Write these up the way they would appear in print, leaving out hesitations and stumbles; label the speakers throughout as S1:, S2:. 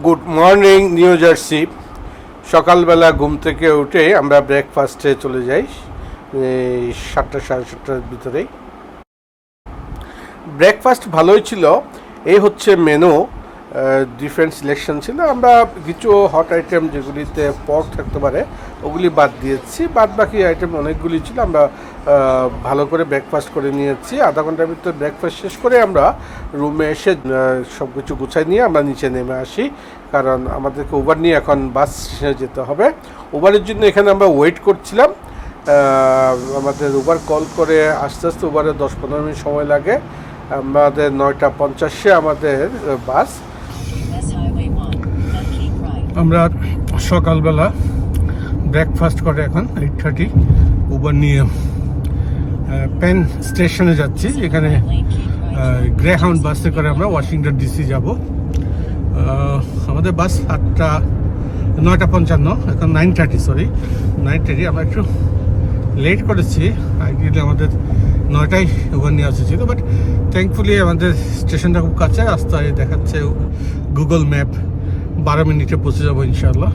S1: Good morning new jersey. সকালবেলা ঘুম থেকে উঠে আমরা ব্রেকফাস্টে চলে যাই 7টা সাড়ে 7টার ভিতরেই। ব্রেকফাস্ট ভালোই ছিল। এই হচ্ছে মেনু, ডিফারেন্ট সিলেকশন ছিল। আমরা কিছু হট আইটেম যেগুলিতে পর্ক থাকতে পারে ওগুলি বাদ দিয়েছি, বাদ বাকি আইটেম অনেকগুলি ছিল। আমরা ভালো করে ব্রেকফাস্ট করে নিয়েছি। আধা ঘন্টার ভিতরে ব্রেকফাস্ট শেষ করে আমরা রুমে এসে সব কিছু গুছাই নিয়ে আমরা নিচে নেমে আসি, কারণ আমাদেরকে উবার নিয়ে এখন বাস স্টেশনে যেতে হবে। উবারের জন্য এখানে আমরা ওয়েট করছিলাম। আমাদের উবার কল করে আস্তে আস্তে উবারে 10-15 মিনিট সময় লাগে। আমাদের 9:50 আমাদের বাস। আমরা সকালবেলা ব্রেকফাস্ট করে এখন 8:30 উবার নিয়ে পেন স্টেশনে যাচ্ছি। এখানে গ্রেহাউন্ড বাসে করে আমরা ওয়াশিংটন ডিসি যাব। আমাদের বাস 9:55, এখন 9:30 আমরা একটু লেট করেছি। আইডিয়ালি আমাদের 9টায় উবার নিয়ে আসা ছিল, বাট থ্যাঙ্কফুলি আমাদের স্টেশনটা খুব কাছে। রাস্তায় দেখাচ্ছে গুগল ম্যাপ 12 মিনিটে পৌঁছে যাবো ইনশাআল্লাহ।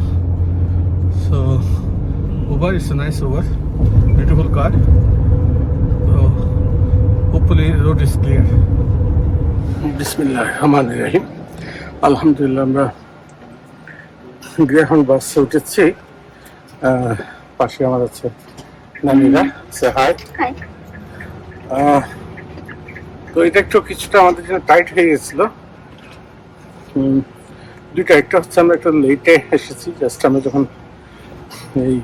S1: So Uber it's a nice Uber, beautiful car. তো হোপফুলি রোড ইজ ক্লিয়ার। বিসমিল্লাহির রহমানির রহিম। আলহামদুলিল্লাহ আমরা গ্রেহাউন্ড বাসে উঠেছি। পাশে আমার আছে নামিরা, সে হাই। তো এটা একটু কিছুটা আমাদের জন্য টাইট হয়ে গেছিল। দুইটা, একটা হচ্ছে আমরা একটু লেটে এসেছি। জাস্ট আমরা যখন এই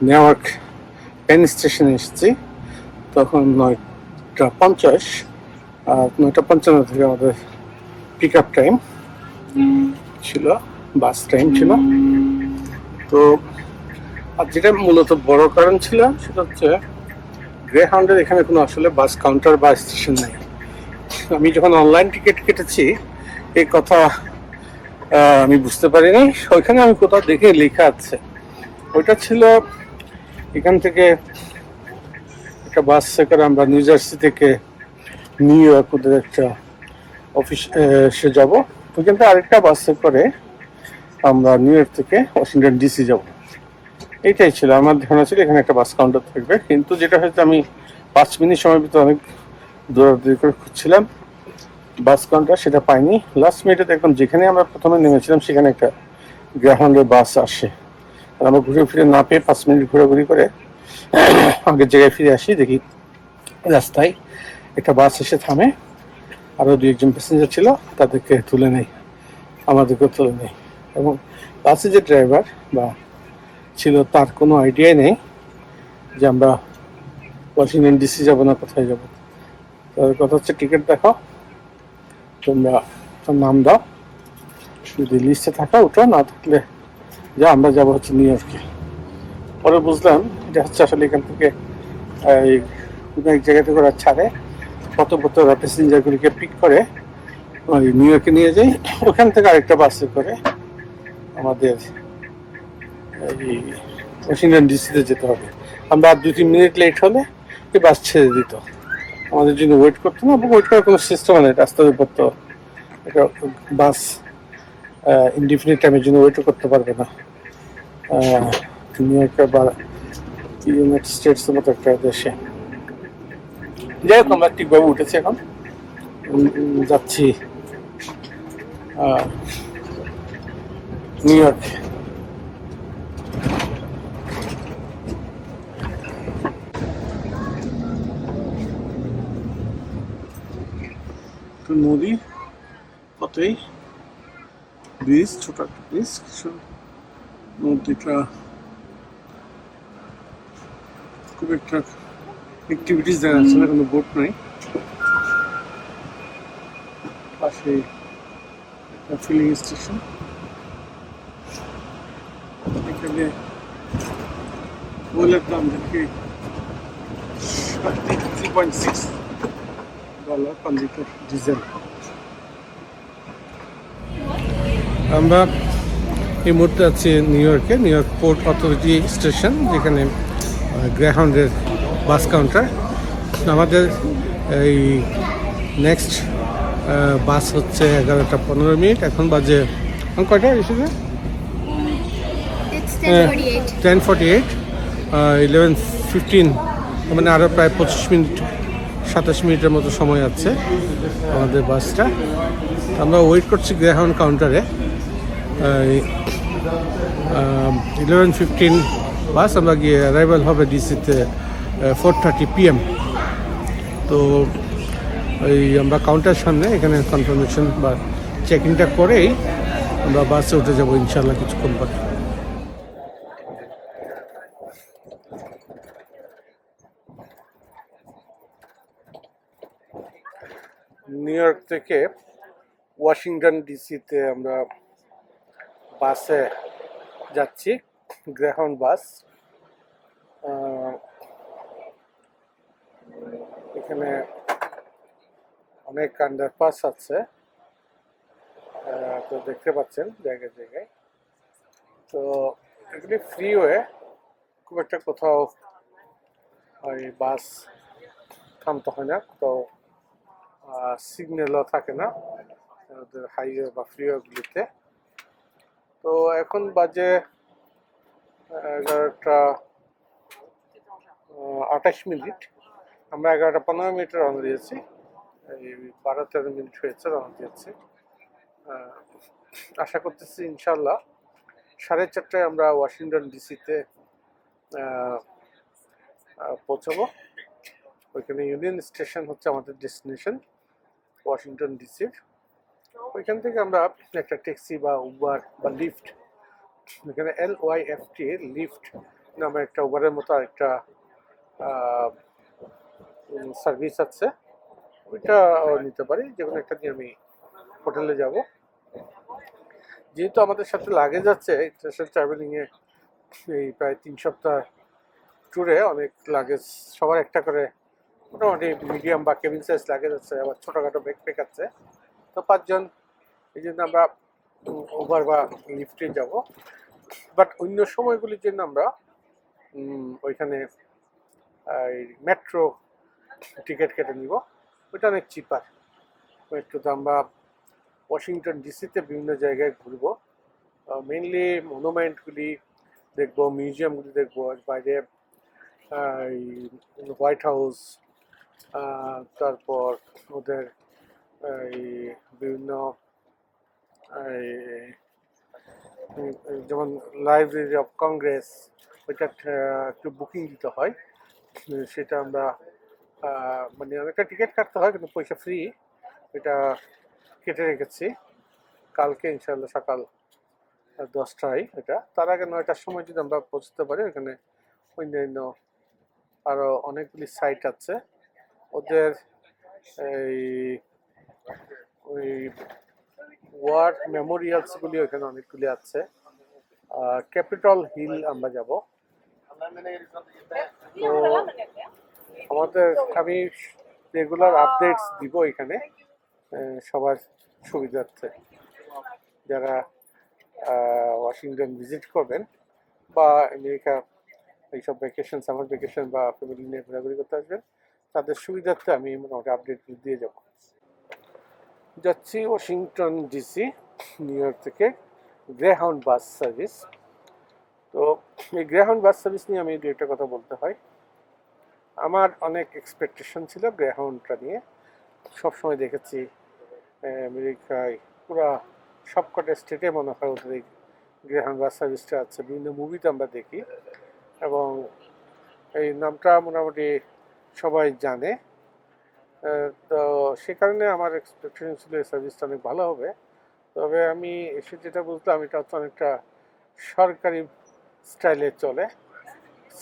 S1: নিউইয়র্ক পেন স্টেশনে এসেছি তখন 9:50, আর 9:55 থেকে আমাদের পিক আপ টাইম ছিল, বাস টাইম ছিল। তো আর যেটা মূলত বড় কারণ ছিল সেটা হচ্ছে গ্রেহাউন্ডের এখানে কোনো আসলে বাস কাউন্টার বা স্টেশন নেই। আমি যখন অনলাইন টিকিট কেটেছি এই কথা আমি বুঝতে পারিনি। ওইখানে আমি কোথাও দেখে লেখা আছে, ওইটা ছিল এখান থেকে একটা বাস করে আমরা নিউ জার্সি থেকে নিউ ইয়র্ক ওদের একটা অফিসে যাব। ওইখান থেকে আরেকটা বাসে করে আমরা নিউ ইয়র্ক থেকে ওয়াশিংটন ডিসি যাব। এইটাই ছিল আমার ধারণা, ছিল এখানে একটা বাস কাউন্টার থাকবে। কিন্তু যেটা হয়তো আমি 5 মিনিট সময়ের ভিতরে অনেক দৌড়াদৌড়ি করে খুঁজছিলাম বাস কাউন্টার, সেটা পাইনি। লাস্ট মিনিটে দেখলাম যেখানে আমরা প্রথমে নেমেছিলাম সেখানে একটা গ্রেহাউন্ডের বাস আসে। আর আমরা ঘুরে ফিরে না পেয়ে 5 মিনিট ঘোরাঘুরি করে আগের জায়গায় ফিরে আসি। দেখি রাস্তায় একটা বাস এসে থামে, আরও 2-1 প্যাসেঞ্জার ছিল, তাদেরকে তুলে নেই, আমাদেরকেও তুলে নেই। এবং বাসে যে ড্রাইভার বা ছিল তার কোনো আইডিয়াই নেই যে আমরা ওয়াশিংটন ডিসি যাব না কোথায় যাব। তাদের কথা হচ্ছে টিকিট দেখো, তোমরা তোর নাম দাও, যদি লিস্টে থাকা ওটা, না থাকলে যা, আমরা যাবো হচ্ছে নিউ ইয়র্কে। পরে বুঝলাম এটা হচ্ছে আসলে এখান থেকে কোনো এক জায়গা থেকে ওরা ছাড়ে, কত প্যাসেঞ্জারগুলিকে পিক করে ওই নিউ ইয়র্কে নিয়ে যাই। ওখান থেকে আরেকটা বাসে করে আমাদের এই ওয়াশিংটন ডিসিতে যেতে হবে। আমরা আর 2-3 মিনিট লেট হলে এই বাস ছেড়ে দিত, আমাদের জন্য ওয়েট করতো না। ওয়েট করার কোনো সিস্টেম নেই রাস্তার উপর, তো একটা বাস ইনডিফিনিট টাইমের জন্য ওয়েটও করতে পারবে না। নিউ ইয়র্ক বা ইউনাইটেড স্টেটসের মতো একটা দেশে। যাই হোক, আমরা ঠিকভাবে উঠেছি, এখন যাচ্ছি নিউ ইয়র্ক। নদী কতই ব্রিজ, ছোট একটা ব্রিজ, নদীটা খুব একটা অ্যাক্টিভিটিস দেখা যাচ্ছে না, কোনো বোট নাই। পাশে একটা ফিলিং স্টেশন, এখানে ওইলের দাম দেখি $3.6 পার লিটার ডিজেল। আমরা এই মুহূর্তে আছি নিউ ইয়র্কে, new York port authority station, যেখানে গ্রেহাউন্ডের বাস কাউন্টার। আমাদের এই নেক্সট বাস হচ্ছে 11:15। এখন বাজে কয়টা এসেছে?
S2: It's 10:48.
S1: 10:48, 11:15, মানে আরও প্রায় 25 মিনিট 27 মিনিটের মতো সময় আছে আমাদের বাসটা। আমরা ওয়েট করছি গ্রেহাউন্ড কাউন্টারে। 11:15 বাস, আমরা গিয়ে অ্যারাইভাল হবে ডিসিতে 4:30 PM। তো আমরা কাউন্টার সামনে এখানে কনফার্মেশন বা চেকিংটা করেই আমরা বাসে উঠে যাবো ইনশাল্লাহ কিছুক্ষণ পরে। নিউ ইয়র্ক থেকে ওয়াশিংটন ডিসিতে আমরা বাসে যাচ্ছি, গ্রেহাউন্ড বাস। এখানে অনেক আন্ডারপাস আছে, তো দেখতে পাচ্ছেন জায়গায় জায়গায়। তো এগুলি ফ্রিওয়ে, খুব একটা কোথাও ওই বাস থামতে হয় না, তো সিগন্যালও থাকে না ওদের হাইওয়ে বা ফ্রিওয়েগুলিতে। তো এখন বাজে 11:28। আমরা 11:15 রওনা দিয়েছি, এই 12-13 মিনিট হয়েছে রওনা দিয়েছি। আশা করতেছি ইনশাল্লাহ 4:30টায় আমরা ওয়াশিংটন ডিসিতে পৌঁছাবো। ওইখানে ইউনিয়ন স্টেশন হচ্ছে আমাদের ডেস্টিনেশন ওয়াশিংটন ডিসির। ওইখান থেকে আমরা একটা ট্যাক্সি বা উবার বা লিফট, এখানে LYFT লিফট নামে একটা উবারের মতো একটা সার্ভিস আছে, ওইটা নিতে পারি। যে কোনো একটা নিয়ে আমি হোটেলে যাব। যেহেতু আমাদের সাথে লাগেজ আছে, ইন্টারন্যাশনাল ট্রাভেলিংয়ে এই প্রায় 3 সপ্তাহ ট্যুরে অনেক লাগেজ, সবার একটা করে মোটামুটি মিডিয়াম বা কেবিন সাইজ লাগেজ আছে, আবার ছোটোখাটো ব্যাকপ্যাক আছে। তো 5 জন, এই জন্য আমরা উবার বা লিফটে যাব। বাট অন্য সময়গুলির জন্য আমরা ওইখানে মেট্রো টিকিট কেটে নিব, ওইটা অনেক চিপার। মেট্রোতে আমরা ওয়াশিংটন ডিসিতে বিভিন্ন জায়গায় ঘুরবো, মেইনলি মনুমেন্টগুলি দেখবো, মিউজিয়ামগুলি দেখবো। বাইরে হোয়াইট হাউস, তারপর ওদের এই বিভিন্ন যেমন লাইব্রেরি অফ কংগ্রেস, ওইটা একটু বুকিং দিতে হয়। সেটা আমরা মানে অনেকটা টিকিট কাটতে হয়, কিন্তু পয়সা ফ্রি। এটা কেটে রেখেছি, কালকে ইনশাল্লাহ সকাল 10টায়। এটা তার আগে 9টার সময় যদি আমরা পৌঁছতে পারি, ওখানে অন্যান্য আরও অনেকগুলি সাইট আছে। ওদের এই ওই ওয়ার মেমোরিয়ালসগুলি ওখানে অনেকগুলি আছে। ক্যাপিটল হিল আমরা যাব। তো আমাদের, আমি রেগুলার আপডেটস দিব এখানে সবার সুবিধার্থে। যারা ওয়াশিংটন ভিজিট করবেন বা আমেরিকা এইসব ভ্যাকেশন, সামার ভ্যাকেশন বা ফ্যামিলি নিয়ে ঘোরাঘুরি করতে আসবেন, তাদের সুবিধার্থে আমি মোটামুটি আপডেট দিয়ে যাব। যাচ্ছি ওয়াশিংটন ডিসি, নিউ ইয়র্ক থেকে গ্রেহাউন্ড বাস সার্ভিস। তো এই গ্রেহাউন্ড বাস সার্ভিস নিয়ে আমি 2-একটা কথা বলতে হয়। আমার অনেক এক্সপেকটেশন ছিল গ্রেহাউন্ডটা নিয়ে। সবসময় দেখেছি আমেরিকায় পুরা সবকটা স্টেটে মনে হয় ওদের এই গ্রেহাউন্ড বাস সার্ভিসটা আছে, বিভিন্ন মুভিতে আমরা দেখি, এবং এই নামটা মোটামুটি সবাই জানে। তো সে কারণে আমার এক্সপেকটেশন ছিল এই সার্ভিসটা অনেক ভালো হবে। তবে আমি এসে যেটা বুঝলাম, এটা হচ্ছে অনেকটা সরকারি স্টাইলে চলে।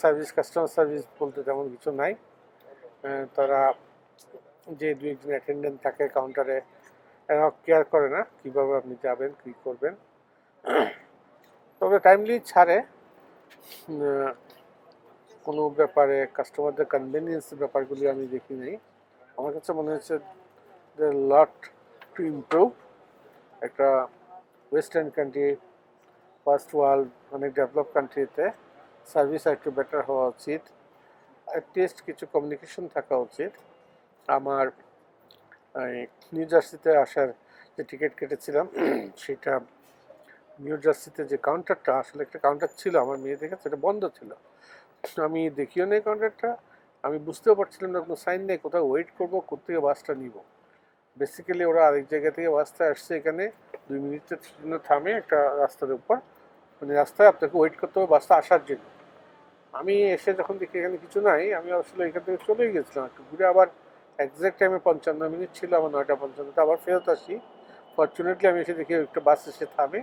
S1: সার্ভিস, কাস্টমার সার্ভিস বলতে তেমন কিছু নাই। তারা যে 2-1 জন অ্যাটেন্ডেন্ট থাকে কাউন্টারে, এরা কেয়ার করে না কীভাবে আপনি যাবেন, কী করবেন। তবে টাইমলি ছাড়ে, কোনো ব্যাপারে কাস্টমারদের কনভেনিয়েন্সের ব্যাপারগুলি আমি দেখি নাই। আমার কাছে মনে হচ্ছে লট টু ইমপ্রুভ। একটা ওয়েস্টার্ন কান্ট্রি, ফার্স্ট ওয়ার্ল্ড, অনেক ডেভেলপ কান্ট্রিতে সার্ভিস একটু বেটার হওয়া উচিত। অ্যাটলিস্ট কিছু কমিউনিকেশন থাকা উচিত। আমার নিউ জার্সিতে আসার যে টিকিট কেটেছিলাম, সেটা নিউ জার্সিতে যে কাউন্টারটা, আসলে একটা কাউন্টার ছিল, আমার মেয়ে দেখেছে এটা বন্ধ ছিল। আমি দেখিও নেই কাউন্টারটা, আমি বুঝতেও পারছিলাম না, কোনো সাইন নেই, কোথাও ওয়েট করবো, কোথেকে বাসটা নিব। বেসিক্যালি ওরা আরেক জায়গা থেকে বাসটা আসছে এখানে, 2 মিনিটের জন্য থামে একটা রাস্তার উপর, মানে রাস্তায় আপনাকে ওয়েট করতে হবে বাসটা আসার জন্য। আমি এসে যখন দেখি এখানে কিছু নাই, আমি আসলে এখান থেকে চলেই গেছিলাম একটু ঘুরে, আবার একজ্যাক্ট টাইমে 55 মিনিট ছিল, আমার 9টা 55 আবার ফেরত আসি। ফর্চুনেটলি আমি এসে দেখি একটা বাস এসে থামে,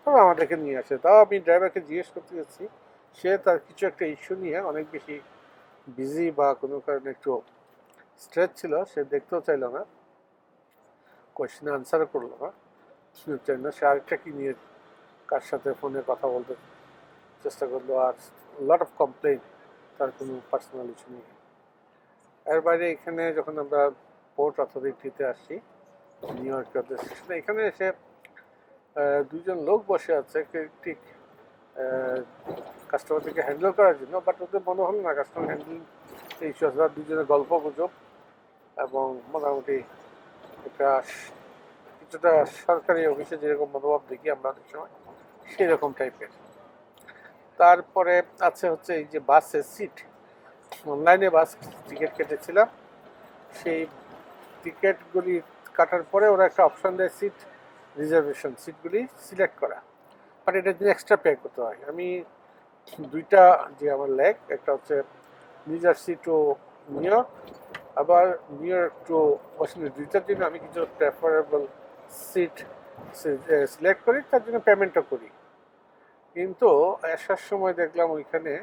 S1: তবে আমাদেরকে নিয়ে আসে। তাও আমি ড্রাইভারকে জিজ্ঞেস করতে গেছি, সে তার কিছু একটা ইস্যু নিয়ে অনেক বেশি বিজি বা কোনো কারণে একটু স্ট্রেস ছিল, সে দেখতেও চাইল না, কোয়েশ্চেন আনসারও করলো না, চাই না। সে আরেকটা কি নিয়ে কার সাথে ফোনে কথা বলতে চেষ্টা করলো, আর লট অফ কমপ্লেন, তার কোনো পার্সোনাল ইস্যু নেই। এর বাইরে এখানে যখন আমরা পোর্ট অথরিটিতে আসি নিউ ইয়র্কের স্টেশনে, এখানে এসে দুইজন লোক বসে আছে ঠিক কাস্টমারদেরকে হ্যান্ডেল করার জন্য, বাট ওদের মনে হলো না কাস্টমার হ্যান্ডেলিং ইস্যু আছে, দুজনের গল্প গুজব এবং মোটামুটি একটা কিছুটা সরকারি অফিসে যেরকম মনোভাব দেখি আমরা অনেক সময়, সেরকম টাইপের। তারপরে আছে হচ্ছে এই যে বাসের সিট, অনলাইনে বাস টিকিট কেটেছিলাম, সেই টিকিটগুলি কাটার পরে ওরা একটা অপশন দেয় সিট রিজার্ভেশন, সিটগুলি সিলেক্ট করা, বাট এটার জন্য এক্সট্রা পে করতে হয়। আমি দুইটা যে আমার লেগ, একটা হচ্ছে new jersey two new York, আবার নিউ ইয়র্ক টু ওয়াশিংটন, দুইটার জন্য আমি কিছু প্রেফারেবল সিট সিলেক্ট করি, তার জন্য পেমেন্টও করি। কিন্তু আসার সময় দেখলাম ওইখানে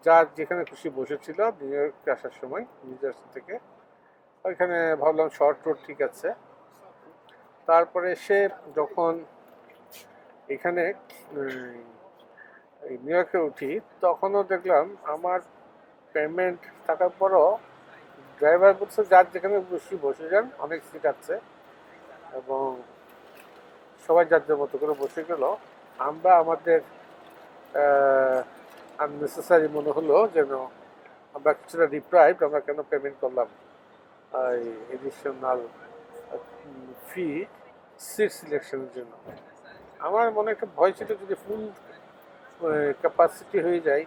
S1: যার যেখানে খুশি বসেছিল নিউ ইয়র্কে আসার সময় নিউ জার্সি থেকে, ওইখানে ভাবলাম শর্ট রুট ঠিক আছে। তারপরে সে যখন এখানে নিউ ইয়র্কে উঠি, তখনও দেখলাম আমার পেমেন্ট থাকার পরও ড্রাইভার বলছে যার যেখানে খুশি বসে যান, অনেক সিট আছে, এবং সবাই যার যার মতো করে বসে গেল। আমরা আমাদের আননেসেসারি মনে হলো যেন আমরা কিছুটা ডিপ্রাইভড, আমরা কেন পেমেন্ট করলাম এডিশনাল ফি সিট সিলেকশনের জন্য। আমার মনে একটা ভয় ছিল যদি ফুল ক্যাপাসিটি হয়ে যায়,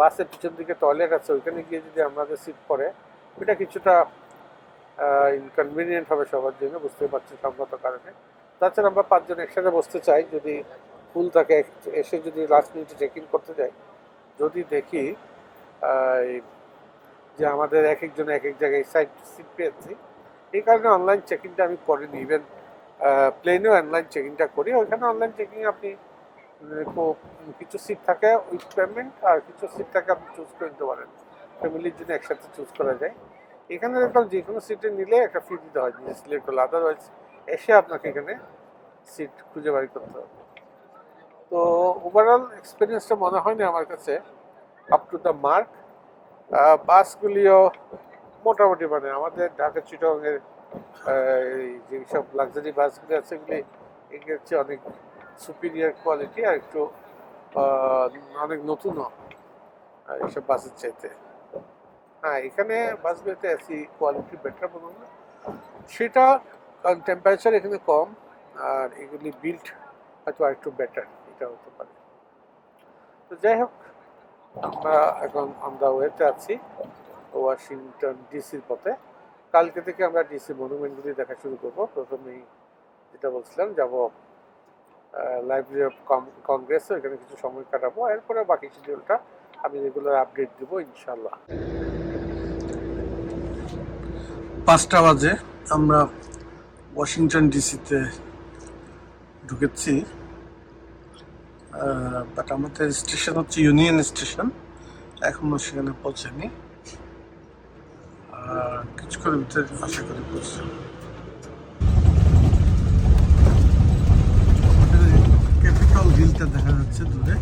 S1: বাসের পিছন দিকে টয়লেট আছে, ওইখানে গিয়ে যদি আমাদের সিট পড়ে, ওইটা কিছুটা ইনকনভিনিয়েন্ট হবে সবার জন্য, বুঝতে পারছি সঙ্গত কারণে। তাছাড়া আমরা 5 জন একসাথে বসতে চাই, যদি ফুল থাকে, এসে যদি লাস্ট মিনিটে চেক ইন করতে যাই, যদি দেখি যে আমাদের এক একজন এক এক জায়গায় সাইড সিট পেয়েছি, এই কারণে অনলাইন চেক ইনটা আমি করিনি। ইভেন প্লেনেও অনলাইন চেক ইনটা করি, ওইখানে অনলাইন চেকিং আপনি কিছু সিট থাকে উইথ পেমেন্ট, আর কিছু সিট থাকে আপনি চুজ করে নিতে পারেন, ফ্যামিলির জন্য একসাথে চুজ করা যায়। এখানে দেখলাম যে কোনো সিটে নিলে একটা ফি দিতে হয়, নিজে সিলেক্ট করলে, আদারওয়াইজ এসে আপনাকে এখানে সিট খুঁজে বাড়ি করতে হবে। তো ওভারঅল এক্সপিরিয়েন্সটা মনে হয়নি আমার কাছে আপ টু দ্য মার্ক। বাসগুলিও মোটামুটি, মানে আমাদের ঢাকা চিটাগংয়ের যেসব লাক্সারি বাসগুলি আছে, এগুলি এগুলোর চেয়ে অনেক সুপিরিয়ার কোয়ালিটি, আর একটু অনেক নতুনও এইসব বাসের চাইতে। হ্যাঁ, এখানে বাসগুলিতে এসি কোয়ালিটি বেটার বলুন না, সেটা কারণ টেম্পারেচার এখানে কম, আর এগুলি বিল্ড হয়তো আর একটু বেটার, এটা হতে পারে। তো যাই হোক, আমরা এখন অন দ্য ওয়েতে আছি ওয়াশিংটন ডিসির পথে। কালকে থেকে আমরা ডিসি মনুমেন্টগুলি দেখা শুরু করবো। প্রথমেই যেটা বলছিলাম, যাব লাইব্রেরি অফ কংগ্রেস, এখানে কিছু সময় কাটাবো, এরপরে বাকি শিডিউলটা আমি রেগুলার আপডেট দেবো ইনশাল্লাহ। 5টা বাজে, আমরা ওয়াশিংটন ডিসিতে ঢুকেছি, বাট আমাদের স্টেশন হচ্ছে ইউনিয়ন স্টেশন, এখনো সেখানে পৌঁছেনি, কিছুক্ষণের ভিতরে আশা করি পৌঁছে। ক্যাপিটাল হিলটা দেখা যাচ্ছে দূরে।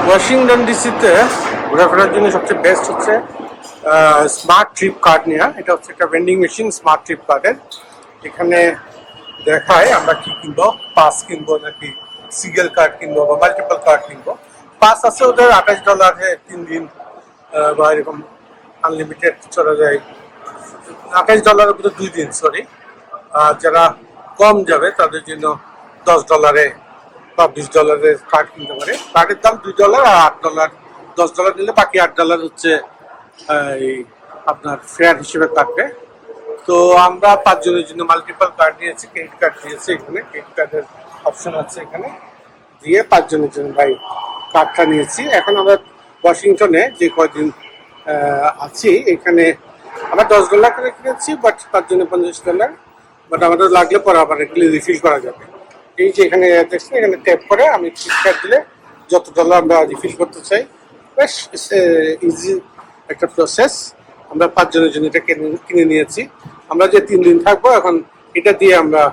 S1: ওয়াশিংটন ডিসিতে ঘোরাফেরার জন্য সবচেয়ে বেস্ট হচ্ছে স্মার্ট ট্রিপ কার্ড নেওয়া। এটা হচ্ছে একটা ভেন্ডিং মেশিন স্মার্ট ট্রিপ কার্ডের। এখানে দেখায় আমরা কি কিনবো, পাস কিনবো নাকি সিঙ্গেল কার্ড কিনবো বা মাল্টিপল কার্ড কিনবো। পাস আছে ওদের $28 3 দিন বা এরকম আনলিমিটেড চলা যায়। $28 মধ্যে 2 দিন, সরি। আর যারা কম যাবে তাদের জন্য $10 বা $20 কার্ড কিনতে পারে। কার্ডের দাম $2 আর $8, $10 নিলে বাকি $8 হচ্ছে এই আপনার ফেয়ার হিসেবে কাটবে। তো আমরা 5 জনের জন্য মাল্টিপল কার্ড নিয়েছি, ক্রেডিট কার্ড দিয়েছি। এখানে ক্রেডিট কার্ডের অপশন আছে, এখানে দিয়ে 5 জনের জন্য ভাই কার্ডটা নিয়েছি। এখন আমরা ওয়াশিংটনে যে কয়দিন আছি এখানে আমরা $10 করে কিনেছি, বাট 5 জনে $50। বাট আমাদের লাগলে পরে আবার এগুলি রিফিল করা যাবে। এই যে এখানে দেখছেন, এখানে ট্যাপ করে আমি ক্রেডিট কার্ড দিলে যত ডলার আমরা রিফিল করতে চাই, বেশ ইজি একটা প্রসেস। আমরা 5 জনের জন্য এটা কিনে নিয়েছি। আমরা যে 3 দিন থাকবো, এখন এটা দিয়ে আমরা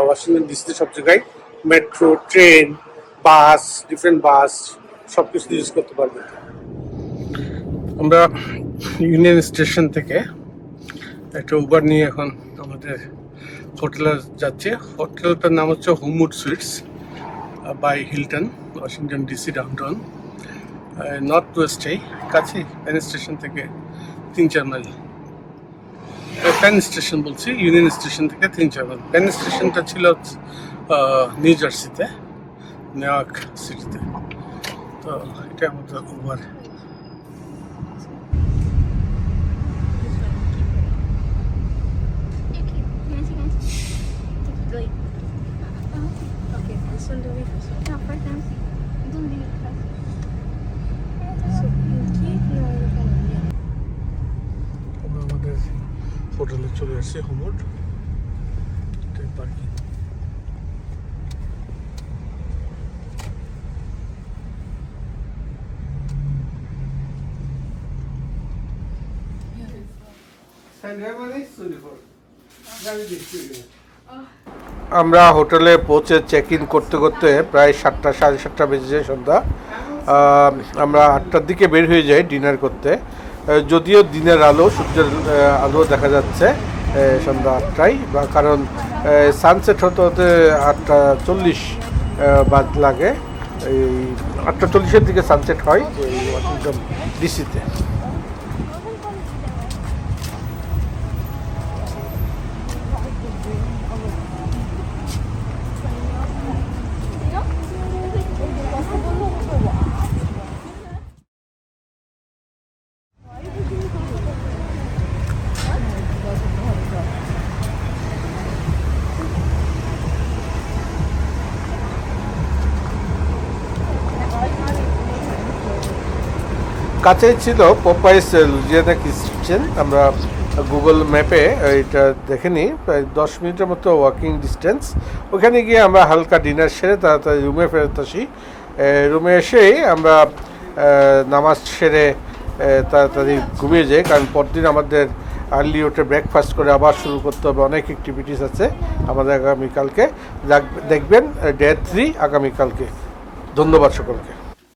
S1: ওয়াশিংটন ডিসিতে সব জায়গায় মেট্রো, ট্রেন, বাস, ডিফারেন্ট বাস সব কিছু ইউজ করতে পারবো। আমরা ইউনিয়ন স্টেশন থেকে একটা উবার নিয়ে এখন আমাদের হোটেলে যাচ্ছি। হোটেলটার নাম হচ্ছে Homewood Suites by Hilton, Washington DC downtown, north ওয়েস্টেই, কাছেই, পেন স্টেশন থেকে 3-4 মাইল। পেন স্টেশন বলছি, ইউনিয়ন স্টেশন থেকে 3-4 মাইল। পেন স্টেশনটা ছিল নিউ জার্সিতে, নিউইয়র্ক সিটিতে। তো এটা আমাদের উবার। আমাদের হোটেলে চলে আসছে হোমউড পার্কিং। আমরা হোটেলে পৌঁছে চেক ইন করতে করতে প্রায় 7টা, 7:30 বেজে যায় সন্ধ্যা। আমরা 8টার দিকে বের হয়ে যাই ডিনার করতে। যদিও দিনের আলো, সূর্যের আলো দেখা যাচ্ছে সন্ধ্যা 8টায়, বা কারণ সানসেট হতে হতে 8:40 লাগে। এই 8:40-এর দিকে সানসেট হয় এই ওয়াশিংটন ডিসিতে। কাছেই ছিল পপাইস লুজিয়ানা কিচেন। আমরা গুগল ম্যাপে এটা দেখে নিই, প্রায় 10 মিনিটের মতো ওয়াকিং ডিস্টেন্স। ওখানে গিয়ে আমরা হালকা ডিনার সেরে তাড়াতাড়ি রুমে ফেরত আসি। রুমে এসেই আমরা নামাজ সেরে তাড়াতাড়ি ঘুমিয়ে যাই, কারণ পরদিন আমাদের আর্লি উঠে ব্রেকফাস্ট করে আবার শুরু করতে হবে। অনেক অ্যাক্টিভিটিস আছে আমাদের আগামীকালকে। দেখবেন ডে 3 আগামীকালকে। ধন্যবাদ সকলকে।